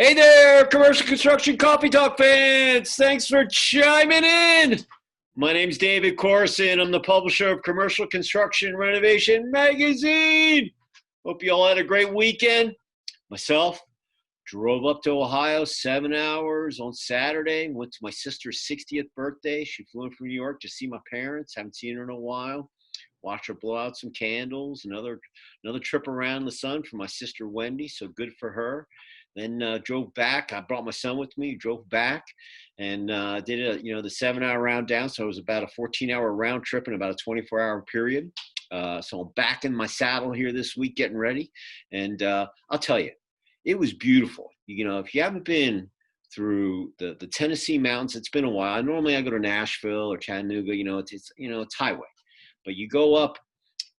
Hey there, commercial construction coffee talk fans. Thanks for chiming in. My name's David Corson. I'm the publisher of Commercial Construction Renovation Magazine. Hope you all had a great weekend. Myself, drove up to Ohio 7 hours on Saturday. Went to my sister's 60th birthday. She flew in from New York to see my parents. Haven't seen her in a while. Watched her blow out some candles. Another trip around the sun for my sister Wendy. So good for her. Then drove back. I brought my son with me. Drove back and did the 7 hour round down. So it was about a 14-hour round trip in about a 24-hour period. So I'm back in my saddle here this week, getting ready. And I'll tell you, it was beautiful. If you haven't been through the Tennessee mountains, it's been a while. Normally I go to Nashville or Chattanooga. It's highway, but you go up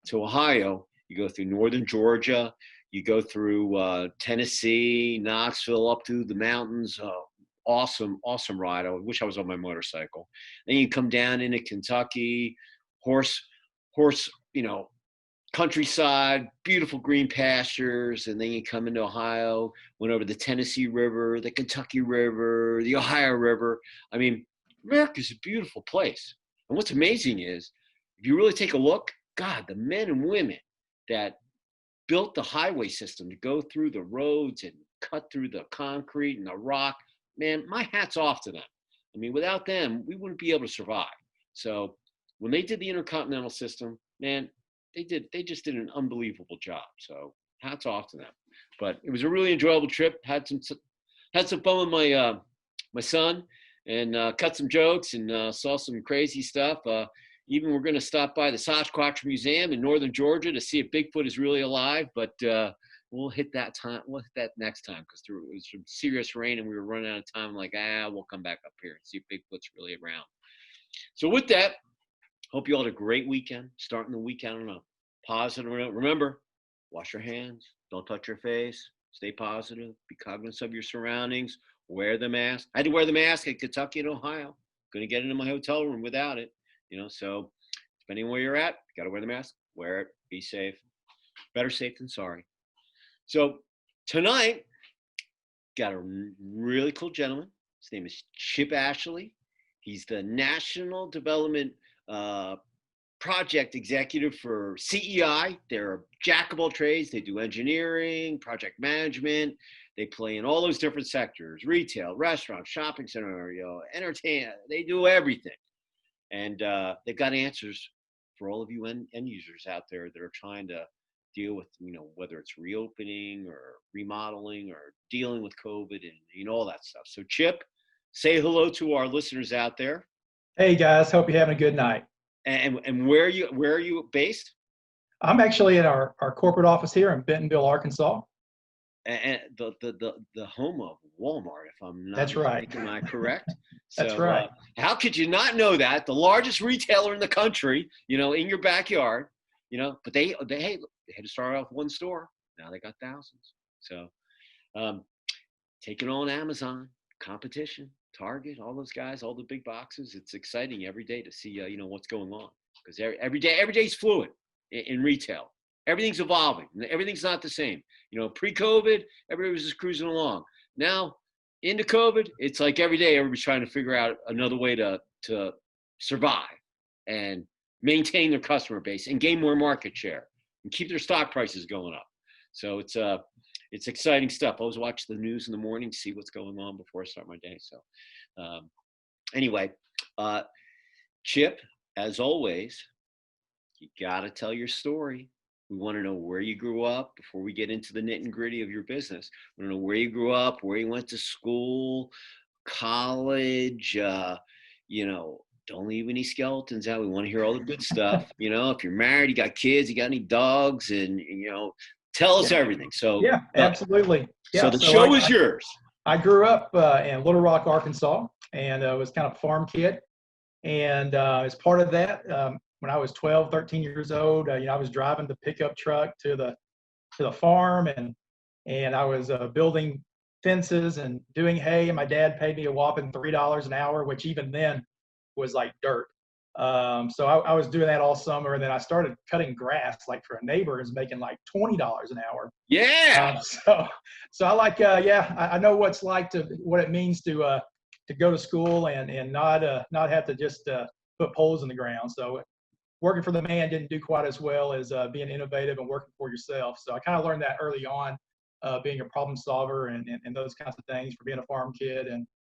to Ohio. You go through northern Georgia. You go through Tennessee, Knoxville, up through the mountains. Awesome ride. I wish I was on my motorcycle. Then you come down into Kentucky, horse, countryside, beautiful green pastures. And then you come into Ohio, went over the Tennessee River, the Kentucky River, the Ohio River. I mean, America's a beautiful place. And what's amazing is, if you really take a look, God, the men and women that built the highway system to go through the roads and cut through the concrete and the rock, man, my hat's off to them. I mean, without them, we wouldn't be able to survive. So when they did the intercontinental system, man, they just did an unbelievable job. So hats off to them. But it was a really enjoyable trip. Had some fun with my son and cut some jokes and saw some crazy stuff. Even we're going to stop by the Sasquatch Museum in northern Georgia to see if Bigfoot is really alive, but we'll hit that next time because it was some serious rain and we were running out of time. I'm like, we'll come back up here and see if Bigfoot's really around. So with that, hope you all had a great weekend, starting the weekend on a positive note. Remember, wash your hands, don't touch your face, stay positive, be cognizant of your surroundings, wear the mask. I had to wear the mask in Kentucky and Ohio. Couldn't get into my hotel room without it. So depending on where you're at, you got to wear the mask, wear it, be safe. Better safe than sorry. So tonight, got a really cool gentleman. His name is Chip Ashley. He's the National Development Project Executive for CEI. They're a jack of all trades. They do engineering, project management. They play in all those different sectors: retail, restaurants, shopping center, entertainment. They do everything. And they've got answers for all of you end users out there that are trying to deal with, whether it's reopening or remodeling or dealing with COVID and all that stuff. So Chip, say hello to our listeners out there. Hey guys, hope you're having a good night. And where are you based? I'm actually at our corporate office here in Bentonville, Arkansas. And the home of Walmart, if I'm not That's mistaken. right. Am I correct? That's right. How could you not know that? The largest retailer in the country, in your backyard, but they had to start off one store. Now they got thousands. So taking on Amazon, competition, Target, all those guys, all the big boxes. It's exciting every day to see, what's going on, because every day's fluid in retail. Everything's evolving. Everything's not the same. Pre-COVID, everybody was just cruising along. Now, into COVID, it's like every day everybody's trying to figure out another way to survive and maintain their customer base and gain more market share and keep their stock prices going up. So it's exciting stuff. I always watch the news in the morning, see what's going on before I start my day. So anyway, Chip, as always, you got to tell your story. We want to know where you grew up before we get into the nitty and gritty of your business. We want to know where you grew up, where you went to school, college, don't leave any skeletons out. We want to hear all the good stuff. If you're married, you got kids, you got any dogs, and, tell us everything. So yeah, absolutely. Yeah, so the show is yours. I grew up in Little Rock, Arkansas, and was kind of a farm kid. And as part of that, when I was 12, 13 years old, I was driving the pickup truck to the farm, and I was building fences and doing hay. And my dad paid me a whopping $3 an hour, which even then was like dirt. So I was doing that all summer, and then I started cutting grass like for a neighbor is making like $20 an hour. Yeah. So I like, yeah, I know what it means to go to school and not have to just put poles in the ground. So working for the man didn't do quite as well as being innovative and working for yourself. So I kind of learned that early on, being a problem solver and those kinds of things for being a farm kid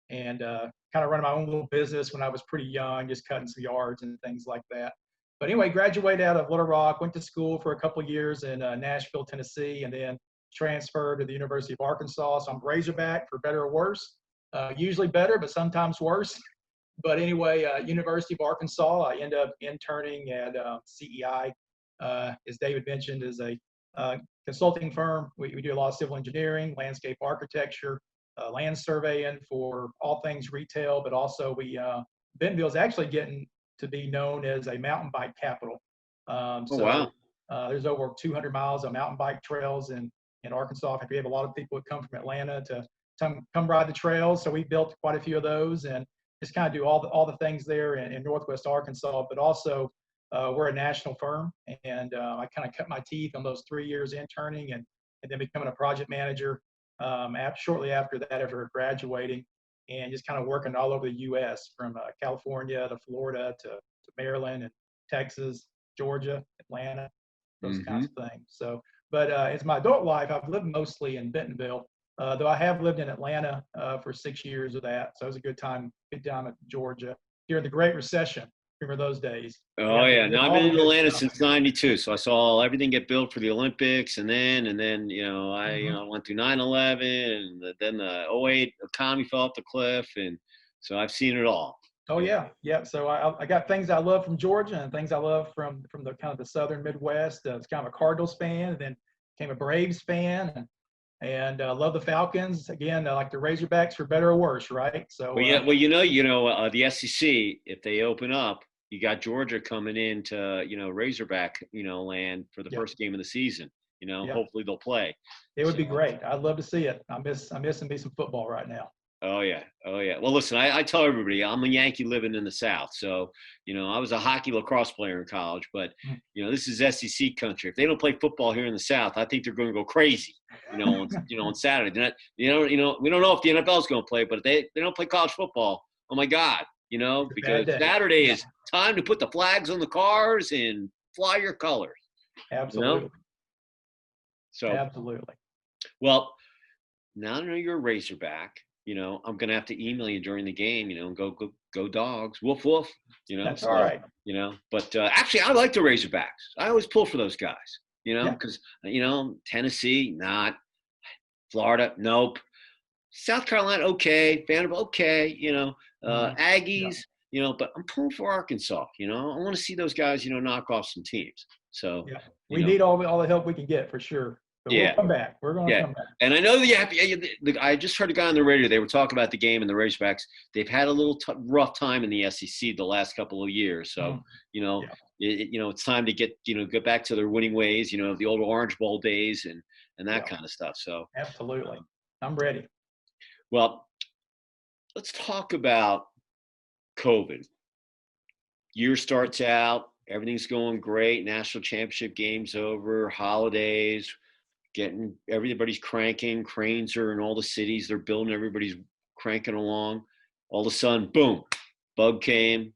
and kind of running my own little business when I was pretty young, just cutting some yards and things like that. But anyway, graduated out of Little Rock, went to school for a couple of years in Nashville, Tennessee, and then transferred to the University of Arkansas. So I'm Razorback for better or worse, usually better, but sometimes worse. But anyway, University of Arkansas, I end up interning at CEI, as David mentioned, is a consulting firm. We do a lot of civil engineering, landscape architecture, land surveying for all things retail, but also Bentonville is actually getting to be known as a mountain bike capital. Oh, wow. There's over 200 miles of mountain bike trails in Arkansas. We have a lot of people that come from Atlanta to come ride the trails. So we built quite a few of those and just kind of do all the things there in Northwest Arkansas, but also we're a national firm, and I kind of cut my teeth on those 3 years interning and then becoming a project manager shortly after that, after graduating, and just kind of working all over the U.S. from California to Florida to Maryland and Texas, Georgia, Atlanta, those kinds of things. So, but as my adult life, I've lived mostly in Bentonville, though I have lived in Atlanta for 6 years of that. So it was a good time at Georgia during the Great Recession. Remember those days? Oh yeah, no, I've been in Atlanta since '92, so I saw everything get built for the Olympics, and then I went through 9/11, and then the '08 economy fell off the cliff, and so I've seen it all. Oh yeah, yeah. So I got things I love from Georgia and things I love from the kind of the southern Midwest. It's kind of a Cardinals fan, and then became a Braves fan, and love the Falcons. Again, like the Razorbacks for better or worse, right? So Well, yeah, the SEC, if they open up, you got Georgia coming into Razorback land for the first game of the season. Hopefully they'll play. It would be great. I'd love to see it. I'm missing me some football right now. Oh yeah. Well, listen, I tell everybody I'm a Yankee living in the South, so I was a hockey lacrosse player in college, but this is SEC country. If they don't play football here in the South, I think they're going to go crazy. On Saturday. We don't know if the NFL is going to play, but if they don't play college football, oh my God, because Saturday is time to put the flags on the cars and fly your colors. Absolutely. So absolutely. Well, now I know you're a Razorback. I'm gonna have to email you during the game. And go Dogs, woof woof. That's all right. But actually, I like the Razorbacks. I always pull for those guys. Because Tennessee, not Florida, nope. South Carolina, okay. Vanderbilt, okay. Aggies, but I'm pulling for Arkansas. I want to see those guys, knock off some teams. So we need all the help we can get for sure. But we'll come back. We're going to come back. And I know that I just heard a guy on the radio. They were talking about the game and the Razorbacks. They've had a little rough time in the SEC the last couple of years. So, it's time to get back to their winning ways, the old Orange Bowl days and that kind of stuff. So absolutely. I'm ready. Well, let's talk about COVID. Year starts out, everything's going great. National championship game's over, holidays, everybody's cranking. Cranes are in all the cities. They're building. Everybody's cranking along. All of a sudden, boom, bug came.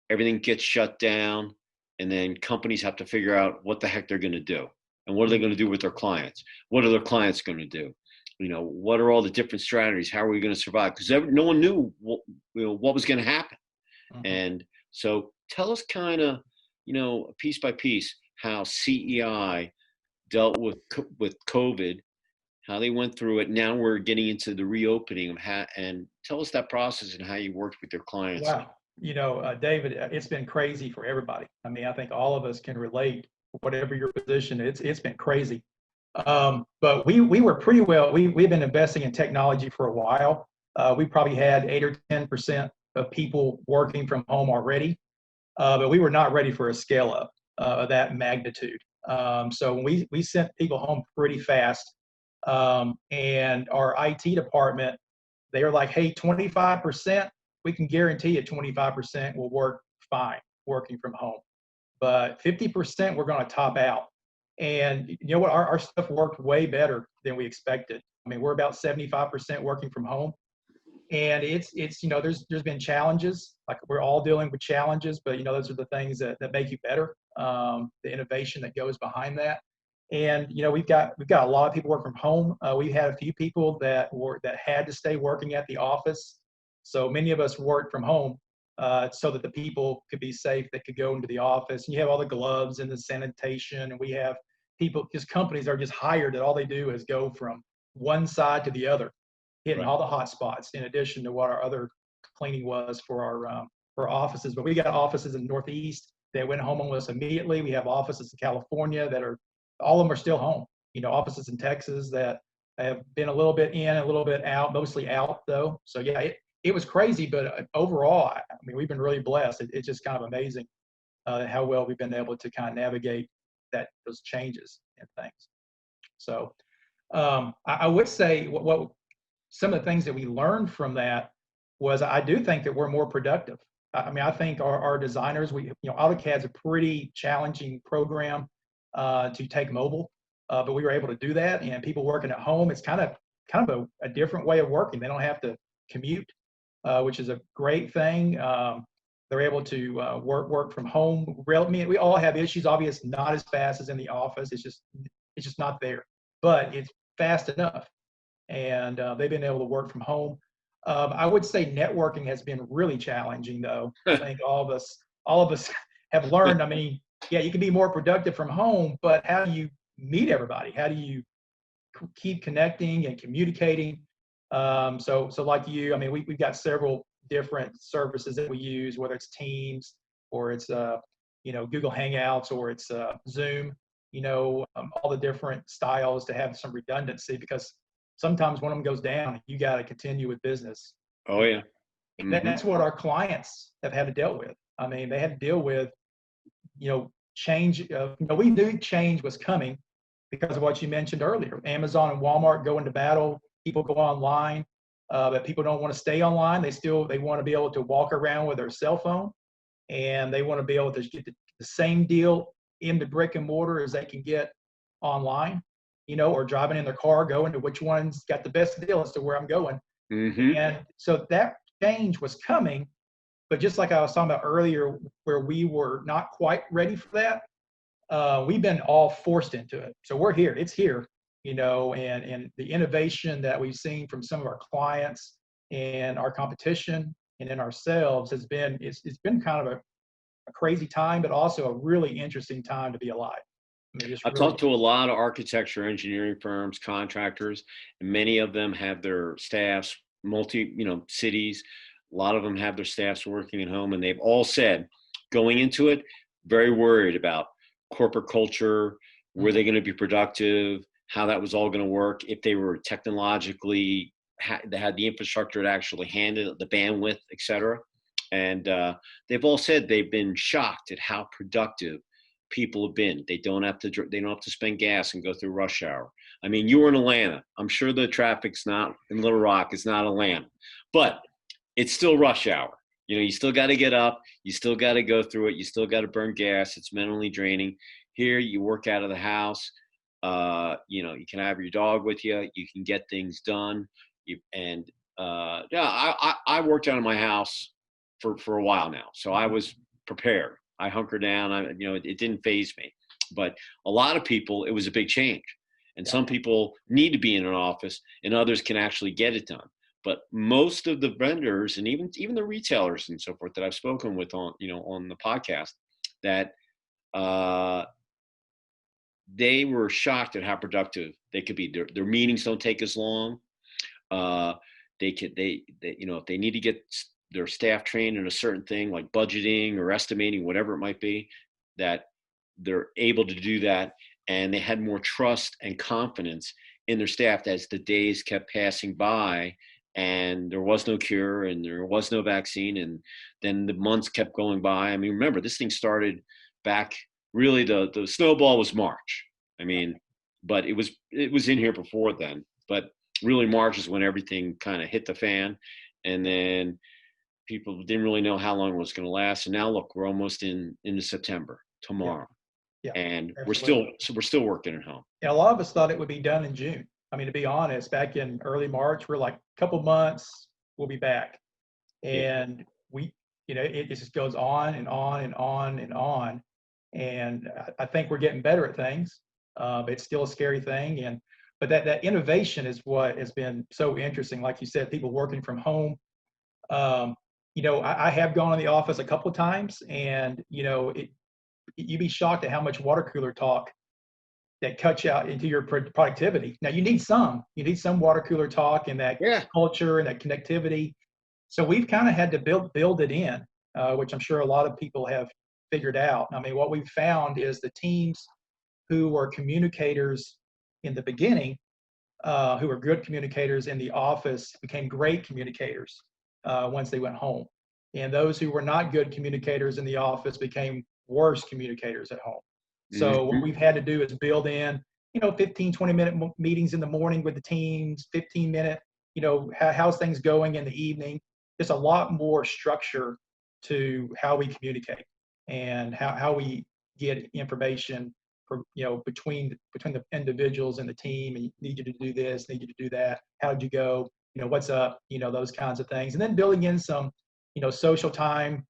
Everything gets shut down. And then companies have to figure out what the heck they're going to do. And what are they going to do with their clients? What are their clients going to do? What are all the different strategies? How are we going to survive? Because no one knew what was going to happen. Mm-hmm. And so tell us kind of, piece by piece, how CEI dealt with COVID, how they went through it. Now we're getting into the reopening and tell us that process and how you worked with your clients. Wow. David, it's been crazy for everybody. I mean, I think all of us can relate, whatever your position, it's been crazy. But we were pretty well, we've been investing in technology for a while. We probably had 8 or 10% of people working from home already, but we were not ready for a scale up of that magnitude. So we sent people home pretty fast. And our IT department, they were like, hey, 25%, we can guarantee you 25% will work fine working from home. But 50% we're going to top out. And you know what? Our stuff worked way better than we expected. I mean, we're about 75% working from home. And it's there's been challenges, like we're all dealing with challenges, but those are the things that make you better, the innovation that goes behind that. And we've got a lot of people work from home. We had a few people that had to stay working at the office, so many of us worked from home, so that the people could be safe, that could go into the office. And you have all the gloves and the sanitation, and we have people, just companies are just hired that all they do is go from one side to the other, hitting all the hot spots, in addition to what our other cleaning was for our offices. But we got offices in the Northeast that went home almost immediately. We have offices in California that all of them are still home. Offices in Texas that have been a little bit in, a little bit out, mostly out though. So yeah, it was crazy, but overall, I mean, we've been really blessed. It's just kind of amazing how well we've been able to kind of navigate those changes and things. So I would say what some of the things that we learned from that was, I do think that we're more productive. I mean, I think our designers, AutoCAD's a pretty challenging program to take mobile, but we were able to do that. And people working at home, it's kind of a different way of working. They don't have to commute, which is a great thing. They're able to work from home. I mean, we all have issues, obviously not as fast as in the office. It's just not there, but it's fast enough. And they've been able to work from home. I would say networking has been really challenging, though. I think all of us have learned. I mean, yeah, you can be more productive from home, but how do you meet everybody? How do you keep connecting and communicating? So like you, I mean, we've got several different services that we use, whether it's Teams or it's Google Hangouts or it's Zoom. All the different styles to have some redundancy, because sometimes one of them goes down, you got to continue with business. Oh yeah. Mm-hmm. That's what our clients have had to deal with. I mean, they had to deal with, change. We knew change was coming because of what you mentioned earlier. Amazon and Walmart go into battle. People go online, but people don't want to stay online. They want to be able to walk around with their cell phone, and they want to be able to get the same deal in the brick and mortar as they can get online. Or driving in their car, going to which one's got the best deal as to where I'm going. Mm-hmm. And so that change was coming, but just like I was talking about earlier, where we were not quite ready for that, we've been all forced into it. So we're here, it's here, and the innovation that we've seen from some of our clients and our competition and in ourselves it's been kind of a crazy time, but also a really interesting time to be alive. I mean, I've talked to a lot of architecture, engineering firms, contractors, and many of them have their staffs, cities. A lot of them have their staffs working at home, and they've all said, going into it, very worried about corporate culture, were they going to be productive, how that was all going to work, if they were technologically, they had the infrastructure to actually handle it, the bandwidth, et cetera. And they've all said they've been shocked at how productive people have been. They don't have to spend gas and go through rush hour. I mean, you were in Atlanta. I'm sure the traffic's not in Little Rock. It's not Atlanta, but it's still rush hour. You still got to get up. You still got to go through it. You still got to burn gas. It's mentally draining. Here, you work out of the house. You can have your dog with you. You can get things done. I worked out of my house for a while now, so I was prepared. I hunkered down. It didn't faze me. But a lot of people, it was a big change. And some people need to be in an office, and others can actually get it done. But most of the vendors and even the retailers and so forth that I've spoken with on the podcast, that they were shocked at how productive they could be. Their meetings don't take as long. If they need to get their staff trained in a certain thing like budgeting or estimating, whatever it might be, that they're able to do that. And they had more trust and confidence in their staff as the days kept passing by and there was no cure and there was no vaccine. And then the months kept going by. I mean, remember, this thing started back, really the snowball was March. I mean, but it was in here before then, but really March is when everything kind of hit the fan. And then people didn't really know how long it was going to last. And now look, we're almost into September Yeah. tomorrow, Yeah. and Absolutely. we're still working at home. And a lot of us thought it would be done in June. I mean, to be honest, back in early March, we're like, a couple months, we'll be back. Yeah. And we, it just goes on and on and on and on. And I think we're getting better at things, but it's still a scary thing. But that innovation is what has been so interesting. Like you said, people working from home. Um, I have gone in the office a couple of times, and you'd be shocked at how much water cooler talk that cuts you out into your productivity. Now you need some water cooler talk and that Yeah. culture and that connectivity. So we've kind of had to build it in, which I'm sure a lot of people have figured out. I mean, what we've found is the teams who were communicators in the beginning, who were good communicators in the office, became great communicators once they went home. And those who were not good communicators in the office became worse communicators at home. So what Mhm. we've had to do is build in, 15, 20-minute meetings in the morning with the teams, 15-minute, how's things going in the evening. There's a lot more structure to how we communicate and how we get information for, between the individuals and the team, and need you to do this, need you to do that. How'd you go? What's up? Those kinds of things. And then building in some, social time,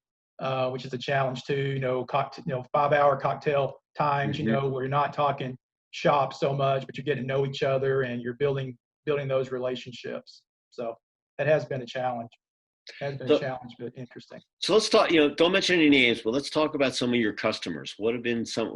which is a challenge too, 5-hour cocktail times, Mhm. where you're not talking shop so much, but you're getting to know each other and you're building those relationships. So that has been a challenge. Has been a So, challenge, but interesting. so let's talk. Don't mention any names, but let's talk about some of your customers. What have been some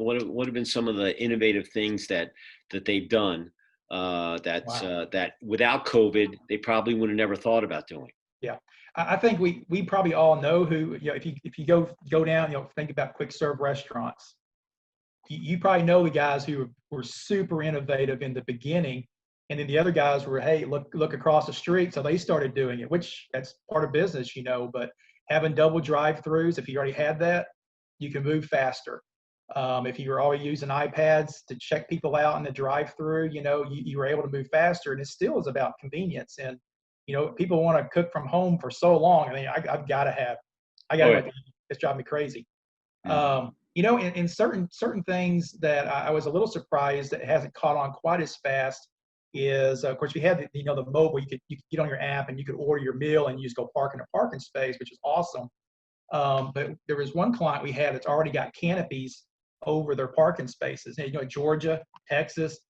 of the innovative things that they've done Wow. that without COVID they probably would have never thought about doing. Yeah. I think we probably all know who, if you go down, think about quick serve restaurants. You probably know the guys who were super innovative in the beginning, and then the other guys were, hey, look across the street, so they started doing it, which that's part of business, but having double drive-throughs, if you already had that, you can move faster. If you were already using iPads to check people out in the drive-through, you were able to move faster, and it still is about convenience. And people want to cook from home for so long. I mean, I've got to have, I got Oh to yeah. have, it's driving me crazy. Mhm. In certain things that I was a little surprised that it hasn't caught on quite as fast is, of course, we had the mobile. You could get on your app and you could order your meal and you just go park in a parking space, which is awesome. But there was one client we had that's already got canopies over their parking spaces. And, Georgia, Texas.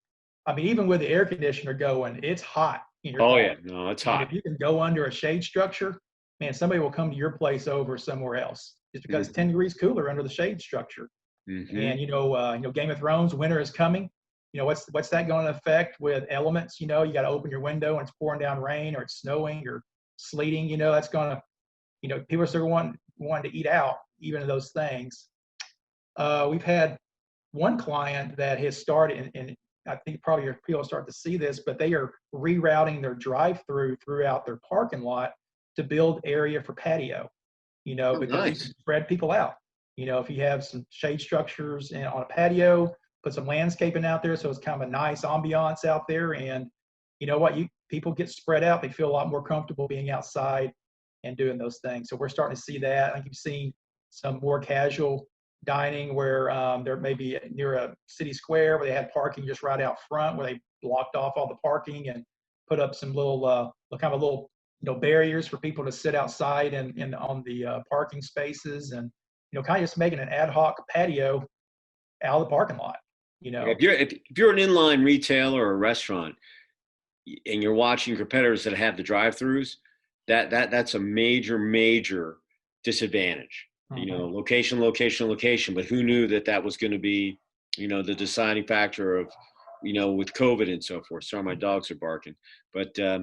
I mean, even with the air conditioner going, it's hot in your Oh car. yeah. No, it's And hot. if you can go under a shade structure, man, somebody will come to your place over somewhere else just because it's 10 Mhm. degrees cooler under the shade structure. And Mhm. Game of Thrones, winter is coming. What's that going to affect with elements? You got to open your window and it's pouring down rain or it's snowing or sleeting. That's going to, people are still wanting to eat out, even of those things. We've had one client that has started, and I think probably your people start to see this, but they are rerouting their drive-through throughout their parking lot to build area for patio. Oh, Because you can nice. spread people out. If you have some shade structures on a patio, put some landscaping out there, so it's kind of a nice ambiance out there. And you know what, people get spread out. They feel a lot more comfortable being outside and doing those things. So we're starting to see that. I think you've seen some more casual dining where they're maybe near a city square where they had parking just right out front, where they blocked off all the parking and put up some little kind of little barriers for people to sit outside and on the parking spaces, and kind of just making an ad hoc patio out of the parking lot. Yeah, if you're an inline retailer or a restaurant and you're watching competitors that have the drive-throughs, that's a major disadvantage. Mhm. Location, location, location. But who knew that was going to be, the deciding factor of, with COVID and so forth. Sorry, my dogs are barking. But uh,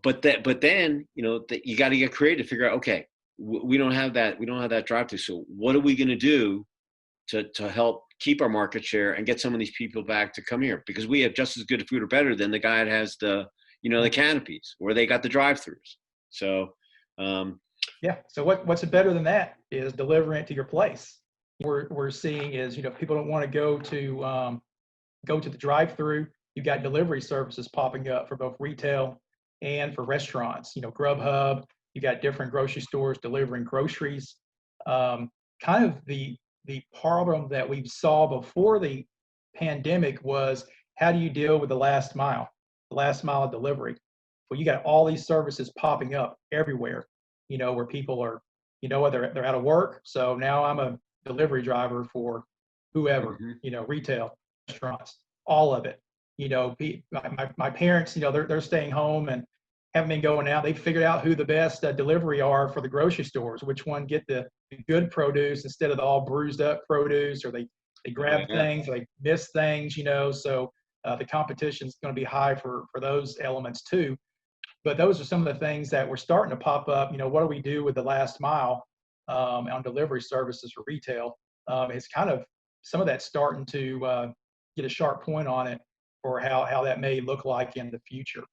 but then you got to get creative, figure out, okay, we don't have that drive-through. So what are we going to do to help keep our market share and get some of these people back to come here, because we have just as good food or better than the guy that has the Mhm. canopies where they got the drive-throughs. So Yeah. So what's better than that is delivering it to your place. We're seeing is people don't want to go to the drive-through. You've got delivery services popping up for both retail and for restaurants. Grubhub, You got different grocery stores delivering groceries. Kind of the problem that we saw before the pandemic was, how do you deal with the last mile of delivery? Well, you got all these services popping up everywhere, where people are, whether they're out of work. So now I'm a delivery driver for whoever, Hmm. retail, restaurants, all of it. My parents, they're staying home and haven't been going out. They figured out who the best delivery are for the grocery stores, which one get the good produce instead of the all bruised up produce, or they Oh, grab yeah. things, or they miss things, so the competition is going to be high for those elements too. But those are some of the things that were starting to pop up. What do we do with the last mile on delivery services for retail? It's kind of, some of that's starting to get a sharp point on it for how that may look like in the future.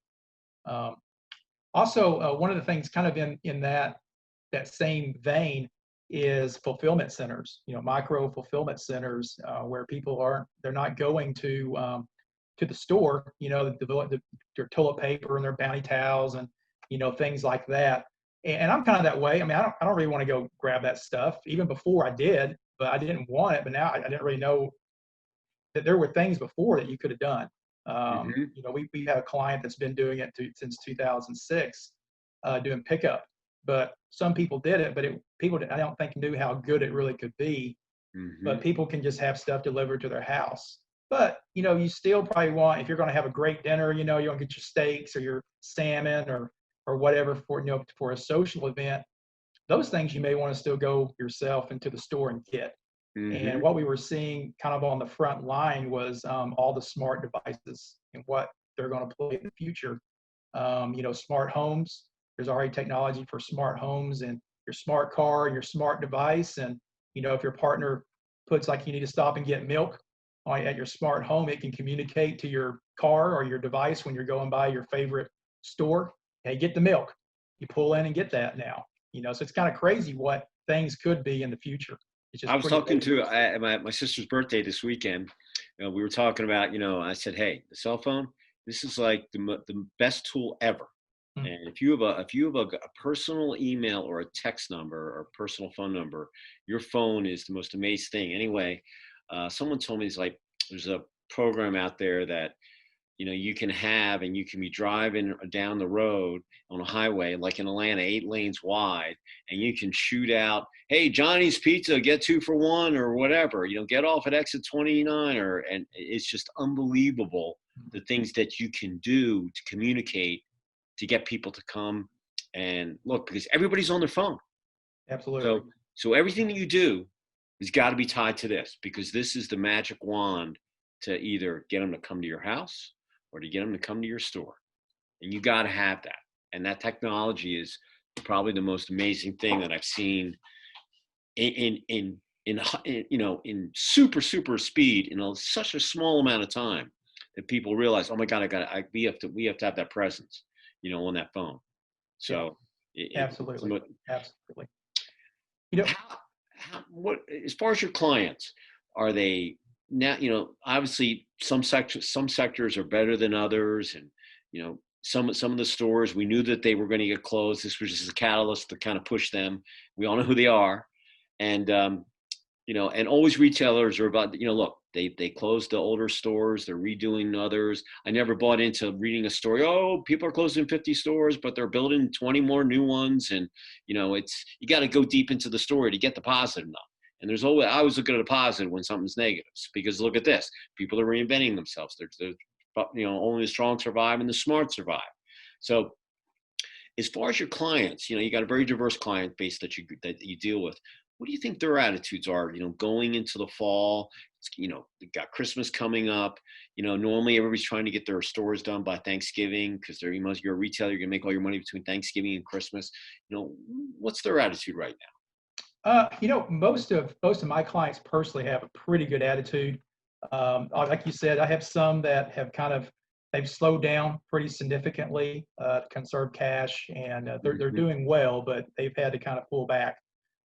Um, Also, one of the things kind of in that same vein is fulfillment centers. Micro fulfillment centers where people they're not going to the store. Their toilet paper and their bounty towels and things like that. And I'm kind of that way. I mean, I don't really want to go grab that stuff. Even before I did, but I didn't want it. But now I didn't really know that there were things before that you could have done. Hmm. We have a client that's been doing it since 2006, doing pickup. But some people did it, but people I don't think knew how good it really could be. Hmm. But people can just have stuff delivered to their house. But you still probably want, if you're going to have a great dinner, you want to get your steaks or your salmon or whatever for a social event. Those things you may want to still go yourself into the store and get. And Hmm. what we were seeing kind of on the front line was all the smart devices and what they're going to play in the future. Smart homes. There's already technology for smart homes and your smart car and your smart device. And if your partner puts, like, you need to stop and get milk at your smart home, it can communicate to your car or your device when you're going by your favorite store. Hey, get the milk. You pull in and get that now. So it's kind of crazy what things could be in the future. It's I just was pretty talking amazing to to see. my sister's birthday this weekend. We were talking about, I said, hey, the cell phone, this is like the best tool ever. Mm. And if you have a personal email or a text number or a personal phone number, your phone is the most amazing thing. Anyway, someone told me, it's like, there's a program out there that you can have, and you can be driving down the road on a highway like in Atlanta, 8 lanes wide, and you can shoot out, hey, Johnny's Pizza, get 2 for 1 or whatever, get off at exit 29, and it's just unbelievable the things that you can do to communicate, to get people to come and look, because everybody's on their phone. Absolutely. So everything that you do has got to be tied to this, because this is the magic wand to either get them to come to your house or to get them to come to your store. And you got to have that. And that technology is probably the most amazing thing that I've seen in super speed in such a small amount of time, that people realize, oh my God, we have to have that presence, on that phone. Yeah, So it's absolutely. Absolutely. You know, what, as far as your clients, are they now, obviously some sectors are better than others, and some of the stores, we knew that they were going to get closed. This was just a catalyst to kind of push them. We all know who they are. And and always retailers are about, look, they closed the older stores, they're redoing others. I never bought into reading a story, oh, people are closing 50 stores, but they're building 20 more new ones. And it's, you got to go deep into the story to get the positive enough. And I always look at a positive when something's negative, because look at this, people are reinventing themselves. They're only the strong survive and the smart survive. So as far as your clients, you got a very diverse client base that you deal with. What do you think their attitudes are, going into the fall? You've got Christmas coming up. Normally everybody's trying to get their stores done by Thanksgiving, because you're a retailer, you're going to make all your money between Thanksgiving and Christmas. What's their attitude right most of my clients personally have a pretty good attitude. Like you said, I have some that have they've slowed down pretty significantly to conserve cash, and now? they're Hmm. doing well, but they've had to kind of pull back.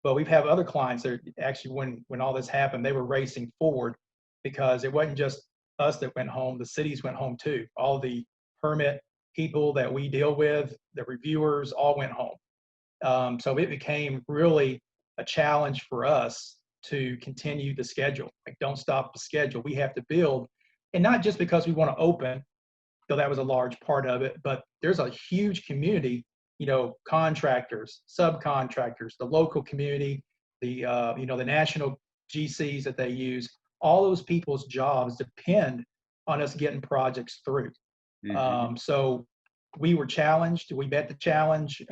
But we've had other clients that actually, when all this happened, they were racing forward, because it wasn't just us that went home; the cities went home too. All the permit people that we deal with, the reviewers, all went home. So it became really a challenge for us to continue the schedule. Like, don't stop the schedule. We have to build, and not just because we want to open, though that was a large part of it, but there's a huge community, contractors, subcontractors, the local community, the national GCs that they use. All those people's jobs depend on us getting projects through. Mm-hmm. So we were challenged. We met the challenge.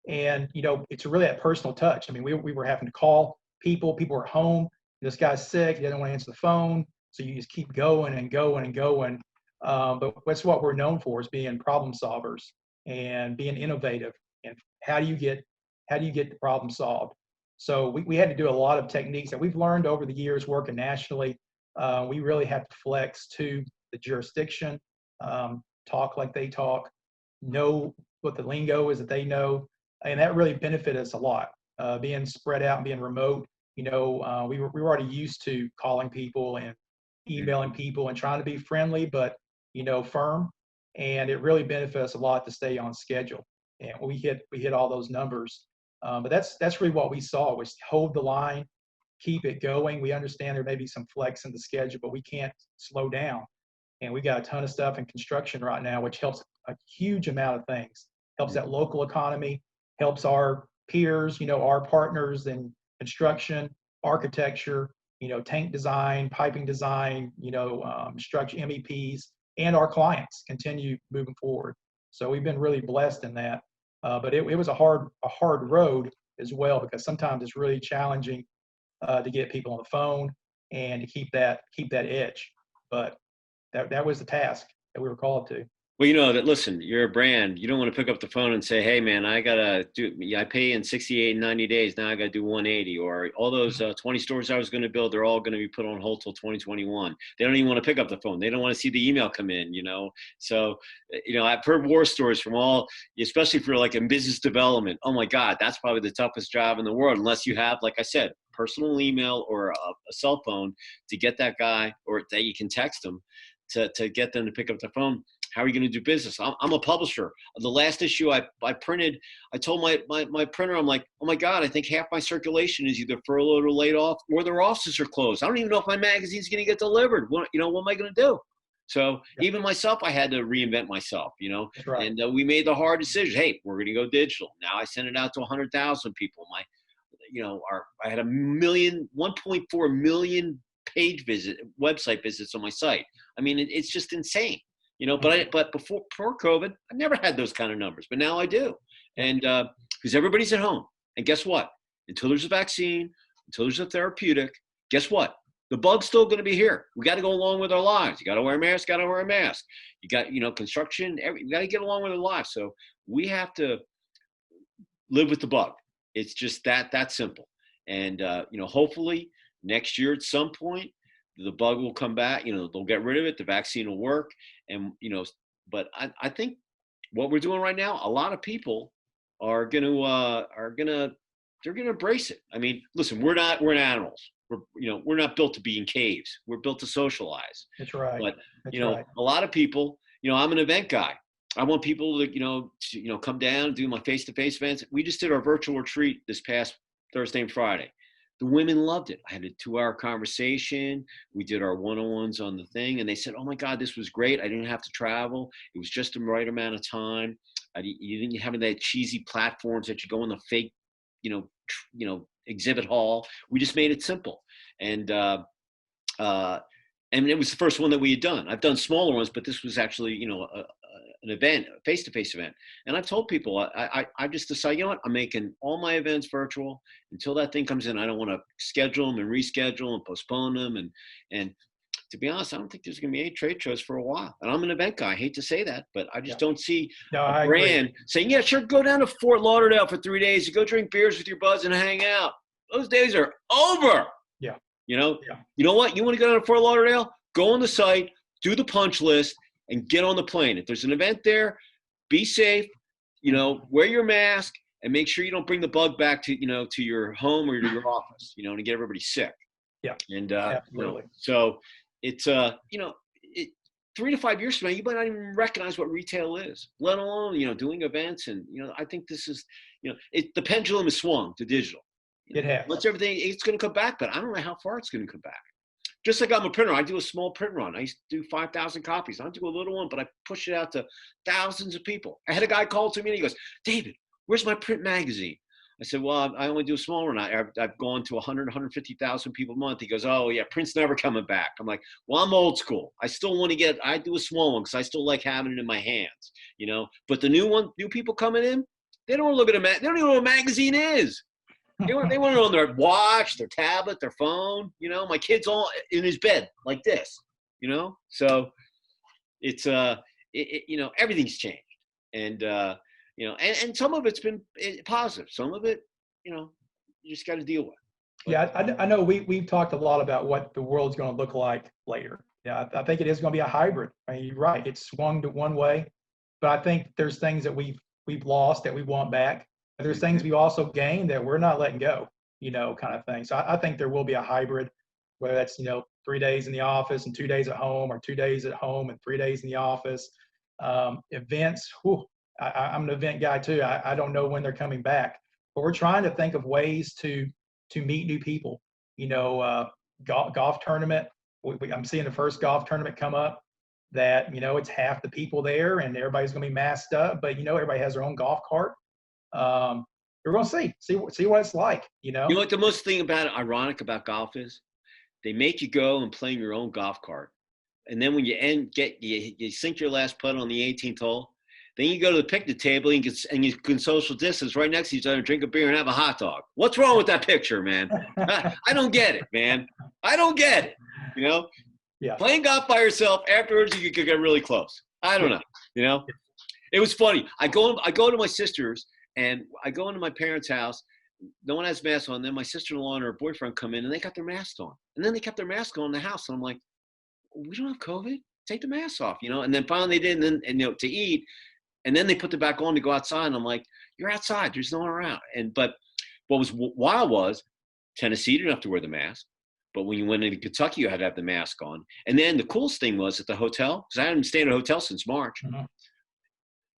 And it's really that personal touch. I mean, we were having to call people. People were home. This guy's sick. He doesn't want to answer the phone. So you just keep going and going and going. But that's what we're known for, is being problem solvers and being innovative. And how do you get the problem solved? So we had to do a lot of techniques that we've learned over the years working nationally. We really have to flex to the jurisdiction, talk like they talk, know what the lingo is that they know, and that really benefited us a lot. Being spread out and being remote, we were already used to calling people and emailing people and trying to be friendly, but firm. And it really benefited us a lot to stay on schedule. And we hit all those numbers. But that's really what we saw, was hold the line, keep it going. We understand there may be some flex in the schedule, but we can't slow down. And we got a ton of stuff in construction right now, which helps a huge amount of things. Helps that local economy, helps our peers, our partners in construction, architecture, tank design, piping design, structure MEPs, and our clients continue moving forward. So we've been really blessed in that. But it was a hard road as well, because sometimes it's really challenging to get people on the phone and to keep that edge. But that was the task that we were called to. Well, that, listen, you're a brand. You don't want to pick up the phone and say, hey, man, I pay in 68 and 90 days. Now I got to do 180. Or all those 20 stores I was going to build, they're all going to be put on hold till 2021. They don't even want to pick up the phone. They don't want to see the email come in, So, I've heard war stories from all, especially for like in business development. Oh, my God, that's probably the toughest job in the world, unless you have, like I said, personal email or a cell phone to get that guy, or that you can text them to get them to pick up the phone. How are you going to do business? I'm a publisher. The last issue I printed, I told my printer, I'm like, oh my God, I think half my circulation is either furloughed or laid off, or their offices are closed. I don't even know if my magazine's going to get delivered. What am I going to do? So even myself, I had to reinvent myself, That's right. And we made the hard decision. Hey, we're going to go digital. Now I sent it out to 100,000 people. I had 1.4 million website visits on my site. I mean, it's just insane. But before COVID, I never had those kind of numbers, but now I do. And because everybody's at home. And guess what? Until there's a vaccine, until there's a therapeutic, guess what? The bug's still going to be here. We got to go along with our lives. You got to wear a mask, You got, construction, we got to get along with our lives. So we have to live with the bug. It's just that simple. And, hopefully next year at some point, the bug will come back, they'll get rid of it. The vaccine will work. And, but I think what we're doing right now, a lot of people are going to embrace it. I mean, listen, we're animals. We're not built to be in caves. We're built to socialize. That's right. But, right. A lot of people, I'm an event guy. I want people to, come down, do my face-to-face events. We just did our virtual retreat this past Thursday and Friday. The women loved it. I had a 2-hour conversation. We did our one-on-ones on the thing, and they said, oh my God, this was great. I didn't have to travel. It was just the right amount of time. You didn't have that cheesy platforms that you go in the fake, exhibit hall. We just made it simple. And it was the first one that we had done. I've done smaller ones, but this was actually, an event, a face-to-face event. And I've told people, I just decided, I'm making all my events virtual until that thing comes in. I don't want to schedule them and reschedule and postpone them. And to be honest, I don't think there's going to be any trade shows for a while. And I'm an event guy. I hate to say that, but I just don't see a brand saying, yeah, sure, go down to Fort Lauderdale for 3 days. You go drink beers with your buds and hang out. Those days are over. Yeah. You know what? You want to go down to Fort Lauderdale? Go on the site, do the punch list, and get on the plane. If there's an event there, be safe, wear your mask, and make sure you don't bring the bug back to, to your home or to your office, and get everybody sick. Yeah. And, absolutely. So it's, 3 to 5 years from now, you might not even recognize what retail is, let alone, doing events. And, I think this is, the pendulum has swung to digital. It has. Once everything, it's going to come back, but I don't know how far it's going to come back. Just like I'm a printer, I do a small print run. I used to do 5,000 copies. I do a little one, but I push it out to thousands of people. I had a guy call to me and he goes, David, where's my print magazine? I said, well, I only do a small one. I've gone to 100, 150,000 people a month. He goes, oh yeah, print's never coming back. I'm like, well, I'm old school. I still want to I do a small one because I still like having it in my hands, but the new people coming in, they don't look at they don't even know what a magazine is. They want it on their watch, their tablet, their phone. My kid's all in his bed like this. So it's everything's changed, and and some of it's been positive. Some of it, you just got to deal with. Yeah, I know we've talked a lot about what the world's going to look like later. Yeah, I think it is going to be a hybrid. I mean, you're right. It's swung to one way, but I think there's things that we've lost that we want back. There's things we also gained that we're not letting go, kind of thing. So I think there will be a hybrid, whether that's, 3 days in the office and 2 days at home, or 2 days at home and 3 days in the office. Events, I'm an event guy too. I don't know when they're coming back, but we're trying to think of ways to meet new people. Golf tournament. I'm seeing the first golf tournament come up that, it's half the people there and everybody's going to be masked up, but everybody has their own golf cart. We're going to see what it's like, You know what the most thing ironic about golf is? They make you go and play in your own golf cart. And then when you you sink your last putt on the 18th hole, then you go to the picnic table and you can social distance right next to each other, drink a beer and have a hot dog. What's wrong with that picture, man? I don't get it, man. I don't get it. Yeah. Playing golf by yourself afterwards, you could get really close. I don't know. It was funny. I go to my sister's and I go into my parents' house. No one has masks on. Then my sister-in-law and her boyfriend come in and they got their masks on. And then they kept their mask on in the house. And I'm like, we don't have COVID. Take the mask off, And then finally they did, and to eat. And then they put it back on to go outside. And I'm like, you're outside. There's no one around. But what was wild was Tennessee didn't have to wear the mask. But when you went into Kentucky, you had to have the mask on. And then the coolest thing was at the hotel, because I hadn't stayed at a hotel since March. Mm-hmm.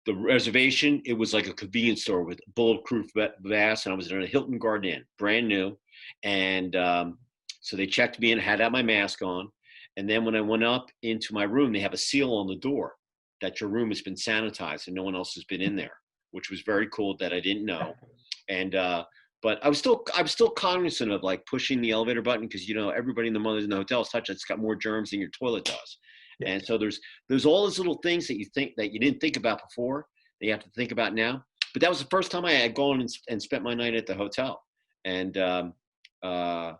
The reservation, it was like a convenience store with bulletproof vests, and I was in a Hilton Garden Inn, brand new. And so they checked me in, had to have my mask on. And then when I went up into my room, they have a seal on the door that your room has been sanitized and no one else has been in there, which was very cool that I didn't know. And but I was still cognizant of like pushing the elevator button because everybody in the hotel is touching. It's got more germs than your toilet does. Yeah. And so there's all those little things that you think that you didn't think about before that you have to think about now. But that was the first time I had gone and spent my night at the hotel. And it was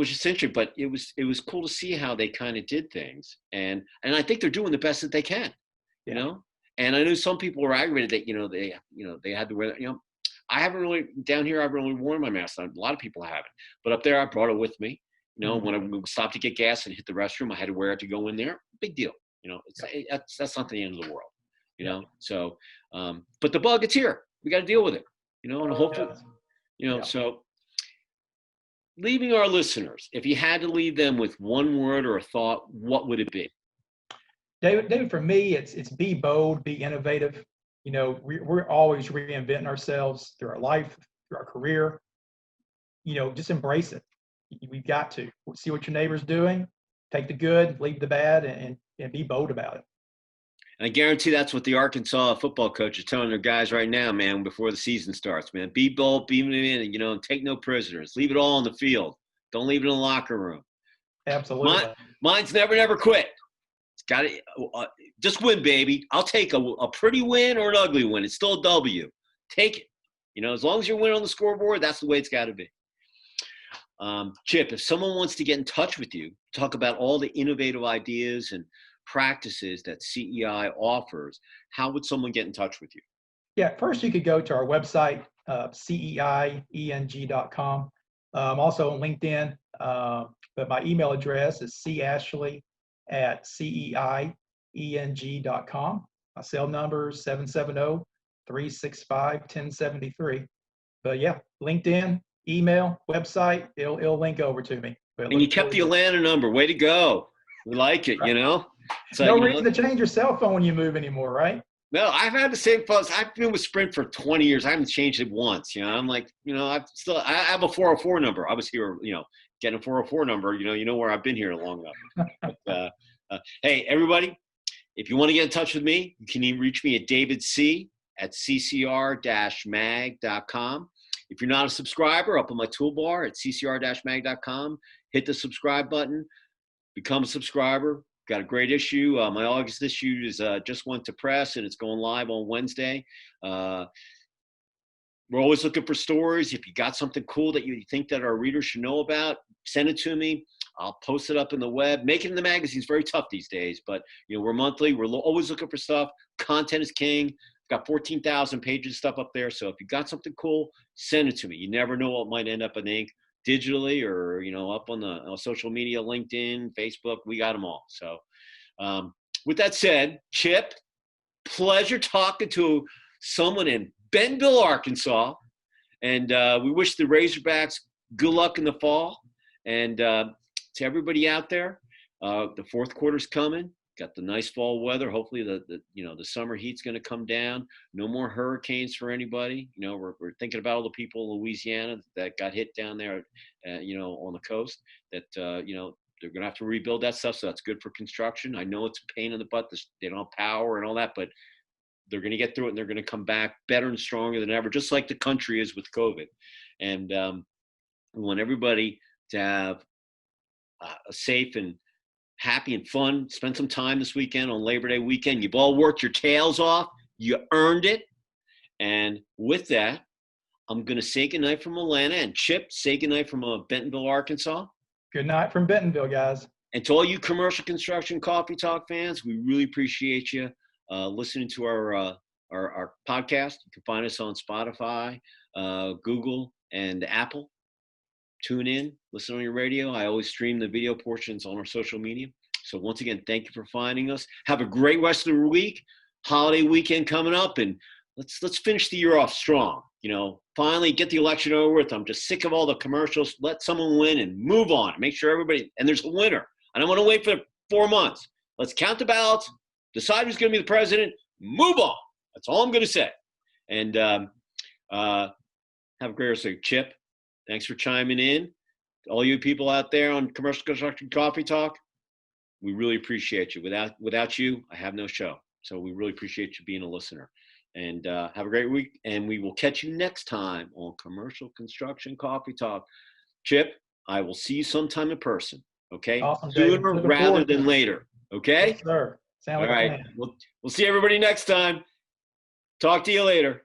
just interesting, but it was cool to see how they kind of did things. And I think they're doing the best that they can, And I know some people were aggravated that, they had to wear, I haven't really, down here, I've really worn my mask. A lot of people haven't. But up there, I brought it with me. Mm-hmm. When I stopped to get gas and hit the restroom, I had to wear it to go in there. Big deal. That's not the end of the world, So, but the bug, it's here. We got to deal with it, and hopefully, so leaving our listeners, if you had to leave them with one word or a thought, what would it be? David, for me, it's be bold, be innovative. We're always reinventing ourselves through our life, through our career. Just embrace it. We've got to see what your neighbor's doing, take the good, leave the bad, and be bold about it. And I guarantee that's what the Arkansas football coach is telling their guys right now, man, before the season starts, man. Be bold, be in, and take no prisoners. Leave it all on the field. Don't leave it in the locker room. Absolutely. Mine's never quit. It's got to just win, baby. I'll take a pretty win or an ugly win. It's still a W. Take it. As long as you're winning on the scoreboard, that's the way it's got to be. Chip, if someone wants to get in touch with you, talk about all the innovative ideas and practices that CEI offers, how would someone get in touch with you? Yeah, first you could go to our website, CEIENG.com. Also on LinkedIn, but my email address is cashley@CEIENG.com. My cell number is 770-365-1073. But yeah, LinkedIn, email, website, it'll link over to me. And you kept the Atlanta number. Way to go. We like it, Right. It's no reason to change your cell phone when you move anymore, right? No, I've had the same fuss. I've been with Sprint for 20 years. I haven't changed it once. I'm like, I have a 404 number. I was here, getting a 404 number. You know where I've been here long enough. But, hey, everybody, if you want to get in touch with me, you can reach me at davidc@ccr-mag.com. If you're not a subscriber, up on my toolbar at ccr-mag.com, hit the subscribe button, become a subscriber. Got a great issue. My August issue is just went to press, and it's going live on Wednesday. We're always looking for stories. If you got something cool that you think that our readers should know about, send it to me. I'll post it up in the web. Making it in the magazine is very tough these days, but we're monthly. We're always looking for stuff. Content is king. I've got 14,000 pages of stuff up there. So if you got something cool, send it to me. You never know what might end up in ink digitally or up on the social media, LinkedIn, Facebook. We got them all. So with that said, Chip, pleasure talking to someone in Bentonville, Arkansas, and we wish the Razorbacks good luck in the fall. And to everybody out there, the fourth quarter's coming. Got the nice fall weather. Hopefully the summer heat's going to come down. No more hurricanes for anybody. We're thinking about all the people in Louisiana that got hit down there, on the coast. That they're going to have to rebuild that stuff. So that's good for construction. I know it's a pain in the butt. They don't have power and all that, but they're going to get through it, and they're going to come back better and stronger than ever, just like the country is with COVID. And we want everybody to have a safe and happy and fun. Spend some time this weekend on Labor Day weekend. You've all worked your tails off. You earned it. And with that, I'm going to say goodnight from Atlanta. And Chip, say goodnight from Bentonville, Arkansas. Good night from Bentonville, guys. And to all you commercial construction coffee talk fans, we really appreciate you listening to our podcast. You can find us on Spotify, Google, and Apple. Tune in, listen on your radio. I always stream the video portions on our social media. So once again, thank you for finding us. Have a great rest of the week. Holiday weekend coming up, and let's finish the year off strong. Finally get the election over with. I'm just sick of all the commercials. Let someone win and move on. Make sure everybody, and there's a winner. I don't want to wait for 4 months. Let's count the ballots, decide who's going to be the president, move on. That's all I'm going to say. And have a great rest of the week. Chip, thanks for chiming in. All you people out there on Commercial Construction Coffee Talk, we really appreciate you. Without you, I have no show. So we really appreciate you being a listener. And have a great week. And we will catch you next time on Commercial Construction Coffee Talk. Chip, I will see you sometime in person. Okay? Awesome, Sooner rather than later. Okay? Yes, sir. Sound like all right. a plan. We'll see everybody next time. Talk to you later.